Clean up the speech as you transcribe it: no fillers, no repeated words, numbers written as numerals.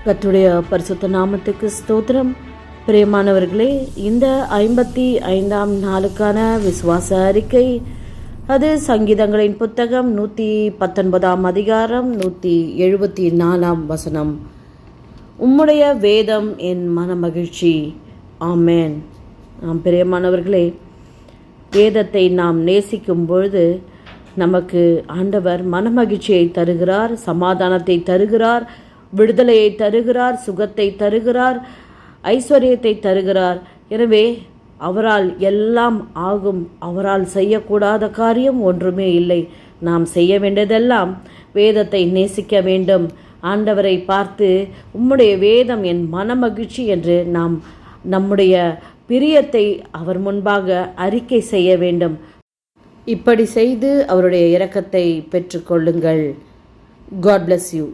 கர்த்தருடைய பரிசுத்த நாமத்துக்கு ஸ்தோத்திரம். பிரியமானவர்களே, இந்த 55ஆம் நாளுக்கான விசுவாச அறிக்கை, அது சங்கீதங்களின் புத்தகம் 119ஆம் அதிகாரம் 174ஆம் வசனம். உம்முடைய வேதம் என் மனமகிழ்ச்சி. ஆமேன். பிரியமானவர்களே, வேதத்தை நாம் நேசிக்கும் பொழுது நமக்கு ஆண்டவர் மனமகிழ்ச்சியை தருகிறார், சமாதானத்தை தருகிறார், விடுதலையை தருகிறார், சுகத்தை தருகிறார், ஐஸ்வர்யத்தை தருகிறார். எனவே அவரால் எல்லாம் ஆகும். அவரால் செய்யக்கூடாத காரியம் ஒன்றுமே இல்லை. நாம் செய்ய வேண்டியதெல்லாம் வேதத்தை நேசிக்க வேண்டும். ஆண்டவரை பார்த்து உம்முடைய வேதம் என் மனமகிழ்ச்சி என்று நாம் நம்முடைய பிரியத்தை அவர் முன்பாக அறிக்கை செய்ய வேண்டும். இப்படி செய்து அவருடைய இரக்கத்தை பெற்றுக்கொள்ளுங்கள். God bless you.